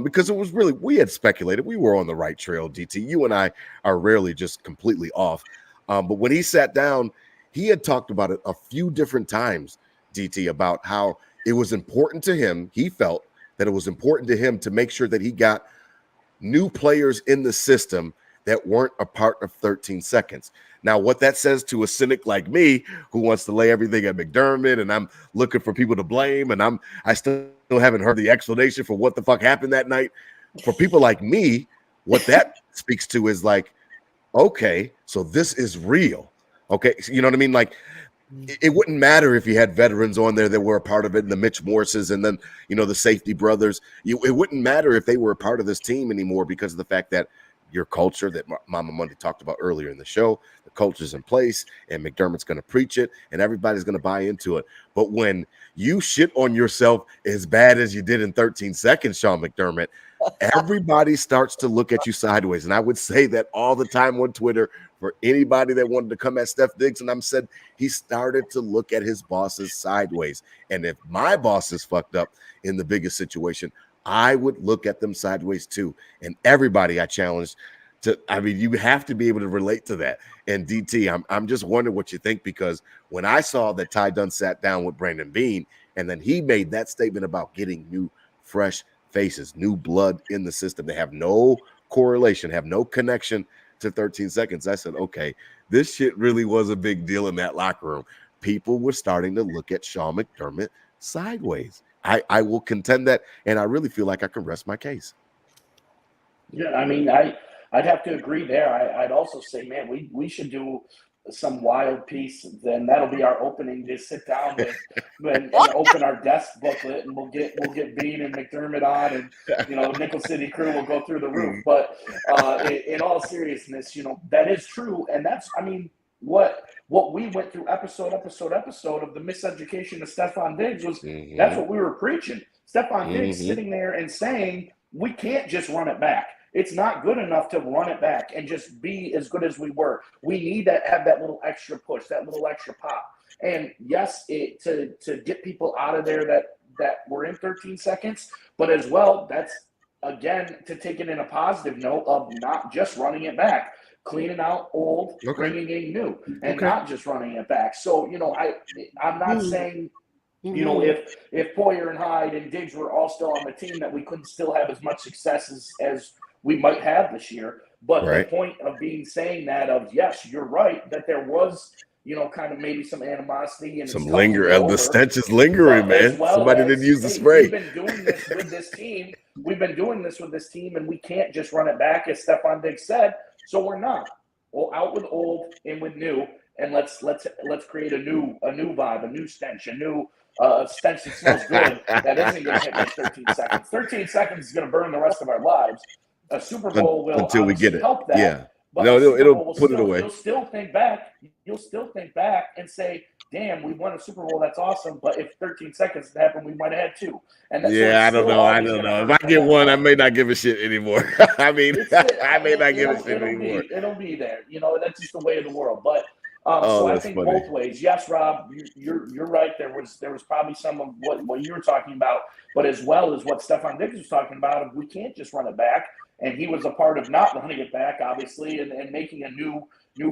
because it was really, we had speculated we were on the right trail. DT, you and I are rarely just completely off, but when he sat down, he had talked about it a few different times, DT, about how it was important to him. He felt that it was important to him to make sure that he got new players in the system that weren't a part of 13 seconds. Now, what that says to a cynic like me, who wants to lay everything at McDermott, and I'm looking for people to blame, and I still haven't heard the explanation for what the fuck happened that night. For people like me, what that speaks to is like, okay, so this is real. Okay, you know what I mean? Like, it wouldn't matter if you had veterans on there that were a part of it, and the Mitch Morrises, and then, the safety brothers. It wouldn't matter if they were a part of this team anymore, because of the fact that your culture that Mama Mundy talked about earlier in the show, the culture's in place, and McDermott's going to preach it, and everybody's going to buy into it. But when you shit on yourself as bad as you did in 13 seconds, Sean McDermott, everybody starts to look at you sideways. And I would say that all the time on Twitter for anybody that wanted to come at Steph Diggs, and I'm said he started to look at his bosses sideways. And if my boss is fucked up in the biggest situation, I would look at them sideways too. And everybody I challenged to, you have to be able to relate to that. And DT, I'm just wondering what you think, because when I saw that Ty Dunne sat down with Brandon Bean, and then he made that statement about getting new, fresh faces, new blood in the system, they have no correlation, have no connection to 13 seconds. I said, okay, this shit really was a big deal in that locker room. People were starting to look at Sean McDermott sideways. I will contend that, and I really feel like I can rest my case. Yeah, I'd have to agree there. I'd also say, man, we should do some wild piece. Then that'll be our opening. Just sit down and open our desk booklet, and we'll get Bean and McDermott on, and Nickel City crew will go through the roof. But in all seriousness, that is true, and that's what we went through episode of the miseducation of Stephon Diggs was. That's what we were preaching. Stephon Diggs sitting there and saying, we can't just run it back. It's not good enough to run it back and just be as good as we were. We need to have that little extra push, that little extra pop. And yes, to get people out of there that were in 13 seconds, but as well, that's, again, to take it in a positive note of not just running it back, cleaning out old, bringing in new, and not just running it back. So, I'm not saying, if Poyer and Hyde and Diggs were all still on the team, that we couldn't still have as much success as we might have this year. But the point of saying that of, yes, you're right, that there was, kind of maybe some animosity and some linger. The stench is lingering, man. Somebody didn't use the spray. We've been doing this with this team. And we can't just run it back, as Stephon Diggs said. So we're not. Well, out with old, in with new, and let's create a new vibe, a new stench, a new stench that smells good. That isn't going to hit like 13 seconds. 13 seconds is going to burn the rest of our lives. A Super Bowl will until we get it. Help that. Yeah. But no, it'll put it away. You'll still think back and say, damn, we won a Super Bowl. That's awesome. But if 13 seconds happened, we might have had two. And that's I don't know. If I get one, I may not give a shit anymore. I may not give a shit anymore. It'll be there. That's just the way of the world. But So I that's think funny. both ways. Yes, Rob, you're right. There was probably some of what you were talking about, but as well as what Stefan Diggs was talking about, we can't just run it back. And he was a part of not running it back, obviously, and making a new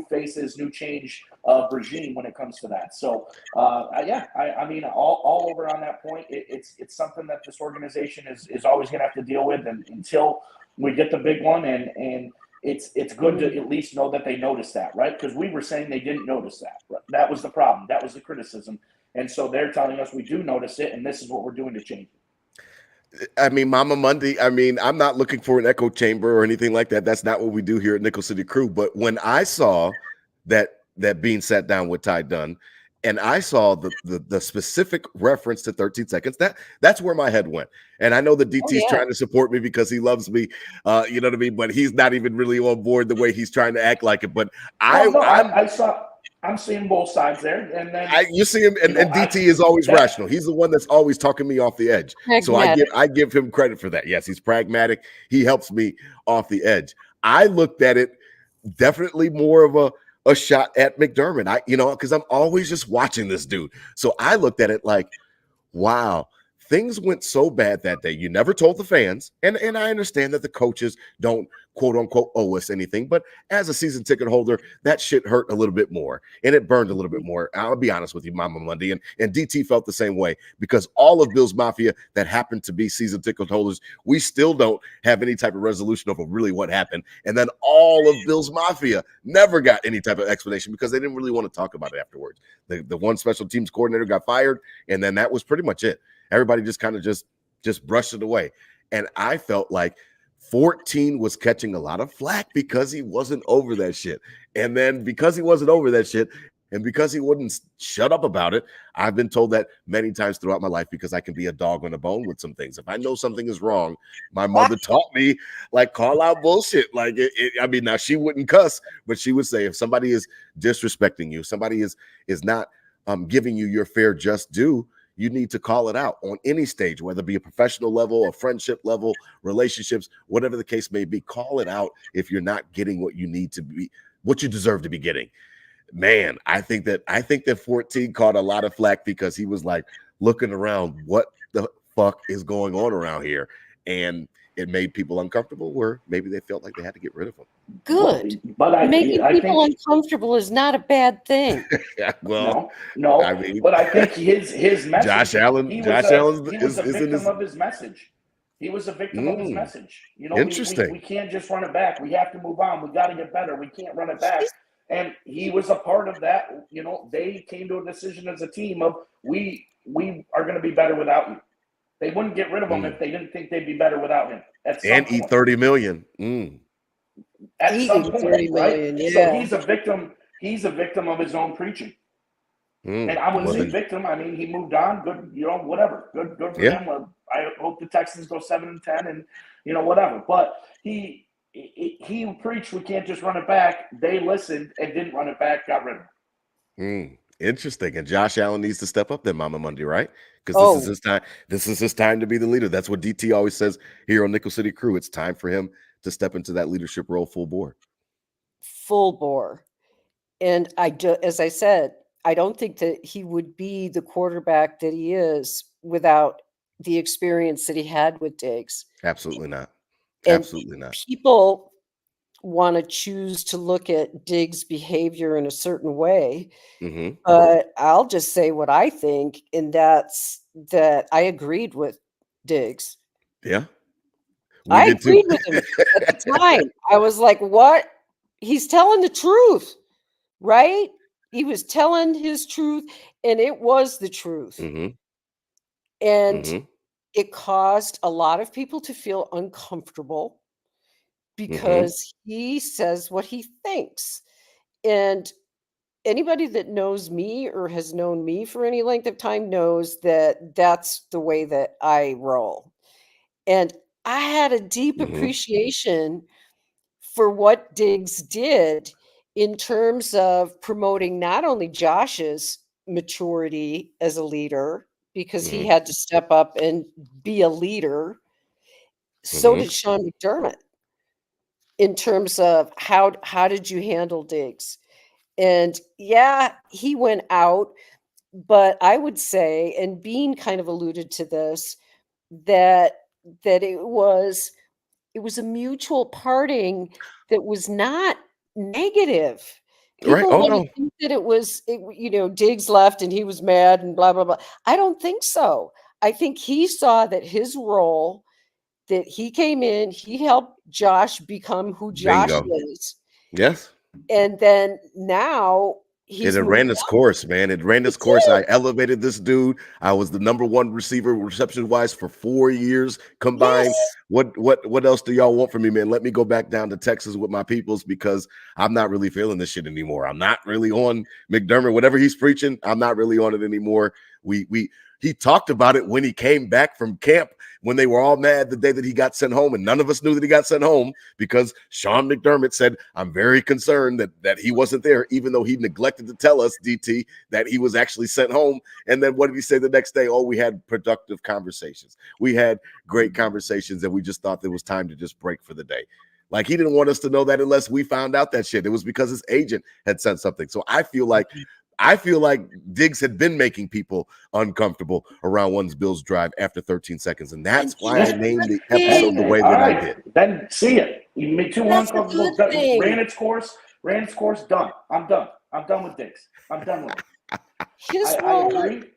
faces, new change of regime when it comes to that. So, I mean, all over on that point. It's something that this organization is always going to have to deal with, and until we get the big one, and it's good to at least know that they noticed that, right? Because we were saying they didn't notice that. That was the problem. That was the criticism. And so they're telling us we do notice it, and this is what we're doing to change it. I mean, Mama Mundy, I mean, I'm not looking for an echo chamber or anything like that. That's not what we do here at Nickel City Crew. But when I saw that Bean sat down with Ty Dunn, and I saw the specific reference to 13 seconds, that's where my head went. And I know that DT's trying to support me because he loves me, you know what I mean? But he's not even really on board the way he's trying to act like it. But I'm seeing both sides there, and then you see him, and DT is always rational. He's the one that's always talking me off the edge. Pragmatic. So I give him credit for that. Yes, he's pragmatic. He helps me off the edge. I looked at it definitely more of a shot at McDermott. Because I'm always just watching this dude. So I looked at it like, wow. Things went so bad that day. You never told the fans, and I understand that the coaches don't quote unquote owe us anything, but as a season ticket holder, that shit hurt a little bit more, and it burned a little bit more. I'll be honest with you, Mama Mundy, and DT felt the same way, because all of Bills Mafia that happened to be season ticket holders, we still don't have any type of resolution of really what happened, and then all of Bills Mafia never got any type of explanation because they didn't really want to talk about it afterwards. The one special teams coordinator got fired, and then that was pretty much it. Everybody just kind of just brushed it away. And I felt like 14 was catching a lot of flack because he wasn't over that shit. And then because he wasn't over that shit, and because he wouldn't shut up about it, I've been told that many times throughout my life, because I can be a dog on a bone with some things. If I know something is wrong, my mother taught me, like, call out bullshit. Like, I mean, now she wouldn't cuss, but she would say, if somebody is disrespecting you, somebody is not giving you your fair just due, you need to call it out on any stage, whether it be a professional level, a friendship level, relationships, whatever the case may be. Call it out if you're not getting what you need to be, what you deserve to be getting. Man, I think that 14 caught a lot of flack because he was like looking around, what the fuck is going on around here? And it made people uncomfortable, where maybe they felt like they had to get rid of him. Good. But making people uncomfortable is not a bad thing. Yeah, well, no. I mean, but I think his message. Josh Allen He was a victim of his message. He was a victim of his message. Interesting. We can't just run it back. We have to move on. We got to get better. We can't run it back. And he was a part of that. They came to a decision as a team of we are going to be better without you. They wouldn't get rid of him if they didn't think they'd be better without him. And eat $30 million. At some point, $30 million, right? yeah. So he's a victim. He's a victim of his own preaching. And I wouldn't say victim. I mean, he moved on. Good, whatever. Good for him. I hope the Texans go 7-10, and whatever. But he preached we can't just run it back. They listened and didn't run it back. Got rid of him. Interesting. And Josh Allen needs to step up then, Mama Mundy, right? Because this is his time. This is his time to be the leader. That's what DT always says here on Nickel City Crew. It's time for him to step into that leadership role full bore. Full bore. And as I said, I don't think that he would be the quarterback that he is without the experience that he had with Diggs. Absolutely not. And Absolutely not. People want to choose to look at Diggs' behavior in a certain way. But I'll just say what I think, and that's that I agreed with Diggs. Yeah. I agreed with him at the time. I was like, what? He's telling the truth, right? He was telling his truth, and it was the truth. And it caused a lot of people to feel uncomfortable because he says what he thinks. And anybody that knows me or has known me for any length of time knows that that's the way that I roll. And I had a deep appreciation for what Diggs did in terms of promoting not only Josh's maturity as a leader, because he had to step up and be a leader. So did Sean McDermott in terms of how did you handle Diggs? And yeah, he went out, but I would say, and Bean kind of alluded to this, that it was a mutual parting that was not negative. Right? People Oh want to no. think that Diggs left and he was mad and blah, blah, blah. I don't think so. I think he saw that his role, that he came in, he helped Josh become who Josh Bingo. is. Yes. And then now It he's had moved ran its on. course, man. It ran its It course. did. I elevated this dude. I was the number one receiver reception wise for 4 years combined. Yes. What else do y'all want from me, man? Let me go back down to Texas with my peoples because I'm not really feeling this shit anymore. I'm not really on McDermott. Whatever he's preaching, I'm not really on it anymore. He talked about it when he came back from camp, when they were all mad the day that he got sent home, and none of us knew that he got sent home because Sean McDermott said, I'm very concerned that he wasn't there, even though he neglected to tell us, DT, that he was actually sent home. And then what did he say the next day? Oh, we had productive conversations. We had great conversations, and we just thought there was time to just break for the day. Like, he didn't want us to know that unless we found out that shit. It was because his agent had said something. So I feel like Diggs had been making people uncomfortable around one's Bills drive after 13 seconds. And that's why I named the episode the way that I did. Then see it. You made too uncomfortable. Thing. Ran its course, done. I'm done with Diggs. I'm done with it. I agree.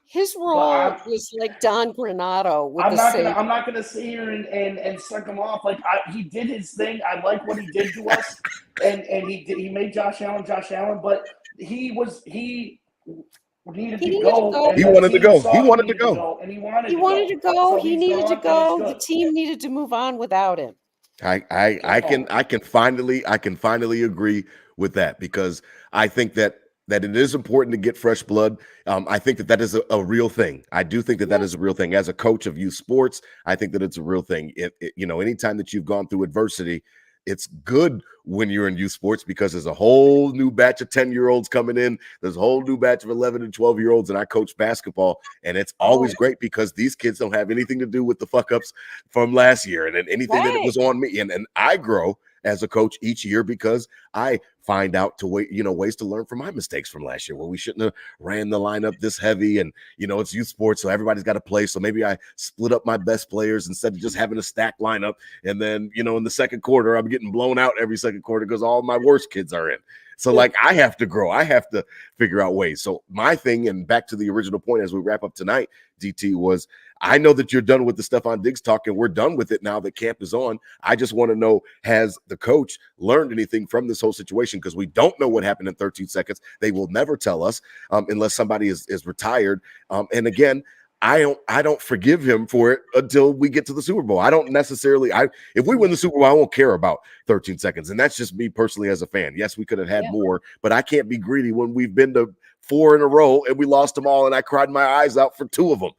His role was like Don Granato with I'm not gonna sit here and suck him off. Like, he did his thing. I like what he did to us, and he made Josh Allen, but he needed to go. He wanted to go. He wanted to go. And he wanted to go. So he needed to go. The team needed to move on without him. I can finally agree with that, because I think that it is important to get fresh blood. I think that is a real thing. I do think that is a real thing. As a coach of youth sports, I think that it's a real thing. Anytime that you've gone through adversity, it's good when you're in youth sports, because there's a whole new batch of 10-year-olds coming in. There's a whole new batch of 11 and 12-year-olds, and I coach basketball, and it's always great because these kids don't have anything to do with the fuck ups from last year and anything that it was on me. And I grow as a coach each year because I find out ways to learn from my mistakes from last year, where we shouldn't have ran the lineup this heavy. And, it's youth sports, so everybody's got to play. So maybe I split up my best players instead of just having a stacked lineup. And then, in the second quarter, I'm getting blown out every second quarter because all my worst kids are in. So I have to grow. I have to figure out ways. So my thing, and back to the original point as we wrap up tonight, DT, was I know that you're done with the Stefon Diggs talk, and we're done with it now that camp is on. I just want to know, has the coach learned anything from this whole situation? Because we don't know what happened in 13 seconds. They will never tell us unless somebody is retired. And again, I don't forgive him for it until we get to the Super Bowl. I don't necessarily. If we win the Super Bowl, I won't care about 13 seconds, and that's just me personally as a fan. Yes, we could have had more, but I can't be greedy when we've been to 4 in a row and we lost them all, and I cried my eyes out for 2 of them.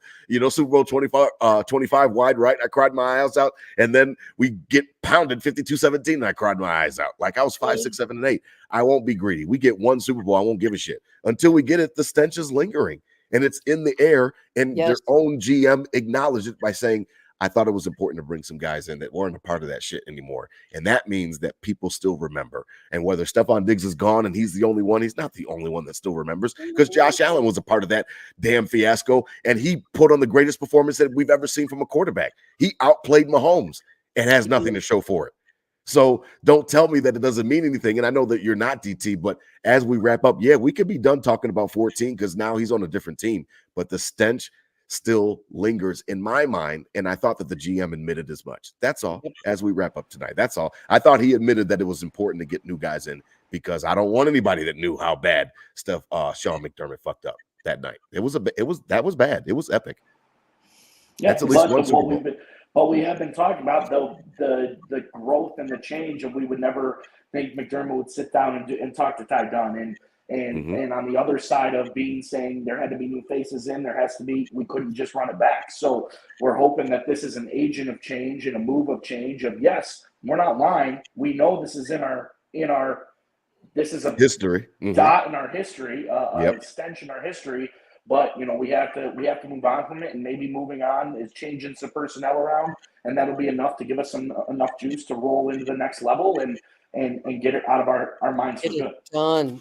Super Bowl 25 wide right, I cried my eyes out, and then we get pounded 52-17, and I cried my eyes out. Like, I was 5, 6, 7, and 8. I won't be greedy. We get 1 Super Bowl, I won't give a shit. Until we get it, the stench is lingering. And it's in the air, and their own GM acknowledged it by saying, I thought it was important to bring some guys in that weren't a part of that shit anymore. And that means that people still remember. And whether Stefon Diggs is gone and he's the only one, he's not the only one that still remembers, because Josh Allen was a part of that damn fiasco, and he put on the greatest performance that we've ever seen from a quarterback. He outplayed Mahomes and has nothing to show for it. So don't tell me that it doesn't mean anything. And I know that you're not, DT, but as we wrap up, we could be done talking about 14 because now he's on a different team. But the stench still lingers in my mind. And I thought that the GM admitted as much. That's all. As we wrap up tonight, that's all. I thought he admitted that it was important to get new guys in, because I don't want anybody that knew how bad Sean McDermott fucked up that night. That was bad. It was epic. Yeah, that's at least one Super Bowl. But we have been talking about the growth and the change, and we would never think McDermott would sit down and talk to Ty Dunn. And on the other side of Bean saying there had to be new faces in, we couldn't just run it back. So we're hoping that this is an agent of change and a move of change of, yes, we're not lying. We know this is this is a history dot in our history, an extension in our history. But we have to move on from it, and maybe moving on is changing some personnel around, and that'll be enough to give us enough juice to roll into the next level and get it out of our minds for good. Done.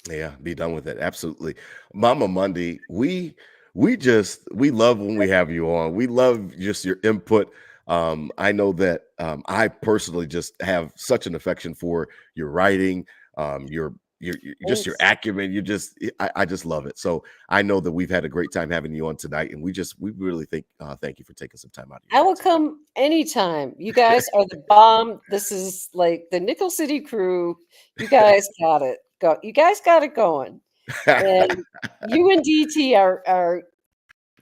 Yeah, be done with it. Absolutely. Mama Monday, we love when we have you on. We love just your input. I know that I personally just have such an affection for your writing, your just your Thanks. acumen. I just love it. So I know that we've had a great time having you on tonight, and we really thank you for taking some time out of I your will come anytime. You guys are the bomb. This is like the Nickel City crew. You guys got it. Go. You guys got it going. time. And you and DT are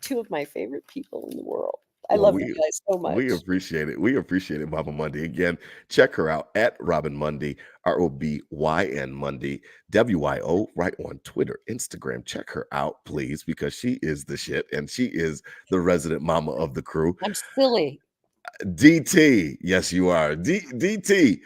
two of my favorite people in the world. I Well, love you guys so we much. appreciate it. We appreciate it, Mama Monday. Again, check her out at Robyn Mundy, ROBYN Mundy, WYO, right on Twitter, Instagram. Check her out, please, because she is the shit and she is the resident mama of the crew. I'm silly. DT, yes, you are. DT.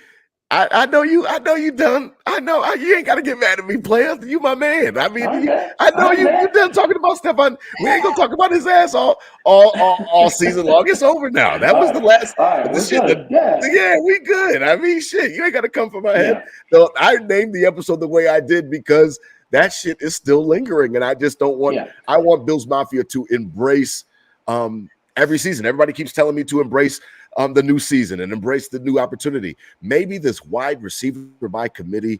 I know you. I know you done. You ain't got to get mad at me, player. You my man. I mean, I'm back. I know I'm you. You back. done talking about Stefan. We ain't gonna talk about his ass all season long. It's over now. That was the last. All right, The we're shit. good. Yeah. Yeah, we good. I mean, shit. You ain't got to come for my head. Yeah. So I named the episode the way I did because that shit is still lingering, and I just don't want. Yeah. I want Bills Mafia to embrace every season. Everybody keeps telling me to embrace the new season and embrace the new opportunity. Maybe this wide receiver by committee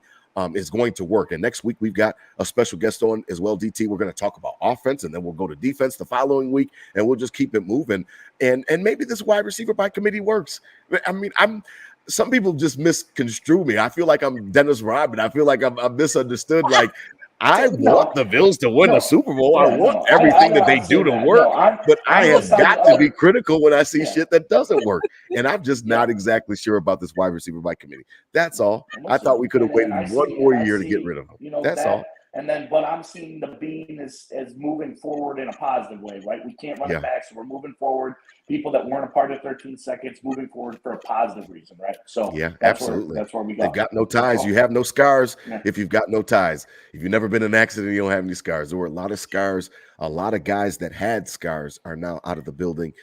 is going to work. And next week, we've got a special guest on as well, DT. We're going to talk about offense, and then we'll go to defense the following week, and we'll just keep it moving. And maybe this wide receiver by committee works. I mean, some people just misconstrue me. I feel like I'm Dennis Rodman. I feel like I'm misunderstood. Like, I want the Bills to win the Super Bowl. I want everything that they do to work, but I have got to be critical when I see shit that doesn't work. And I'm just not exactly sure about this wide receiver by committee. That's all. I thought we could have waited one more year to get rid of him. That's all. And then, but I'm seeing the beam as moving forward in a positive way, right? We can't run it back, so we're moving forward. People that weren't a part of 13 seconds moving forward for a positive reason, right? So yeah, that's absolutely. That's where we go. They've got no ties. You have no scars if you've got no ties. If you've never been in an accident, you don't have any scars. There were a lot of scars. A lot of guys that had scars are now out of the building.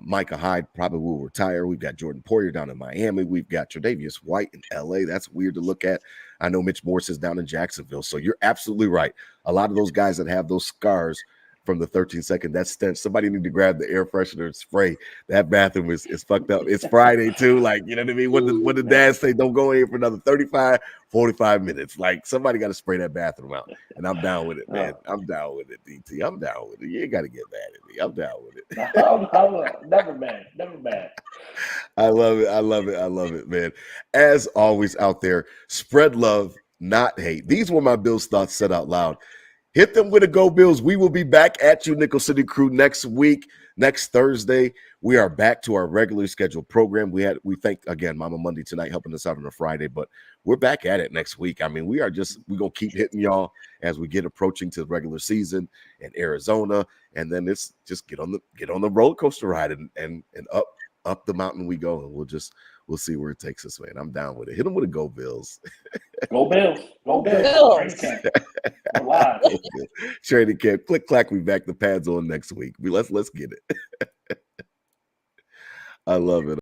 Micah Hyde probably will retire. We've got Jordan Poyer down in Miami. We've got Tre'Davious White in LA. That's weird to look at. I know Mitch Morse is down in Jacksonville. So you're absolutely right. A lot of those guys that have those scars from the 13-second, that stench. Somebody need to grab the air freshener and spray. That bathroom is fucked up. It's Friday too. Like, you know what I mean? When the dads say don't go in for another 35, 45 minutes. Like, somebody got to spray that bathroom out. And I'm down with it, man. I'm down with it, DT. I'm down with it. You ain't got to get mad at me. I'm down with it. Never mad. Never mad. I love it. I love it. I love it, man. As always out there, spread love, not hate. These were my Bills thoughts said out loud. Hit them with a Go Bills. We will be back at you, Nickel City crew, next week, next Thursday. We are back to our regularly scheduled program. We thank again Mama Monday tonight helping us out on a Friday, but we're back at it next week. I mean, we're gonna keep hitting y'all as we get approaching to the regular season in Arizona, and then it's just get on the roller coaster ride and up the mountain we go, and we'll see where it takes us, man. I'm down with it. Hit them with a Go Bills. Go Bills. Go Bills. Alive. Training camp. Click clack. We back. The pads on next week. Let's get it. I love it.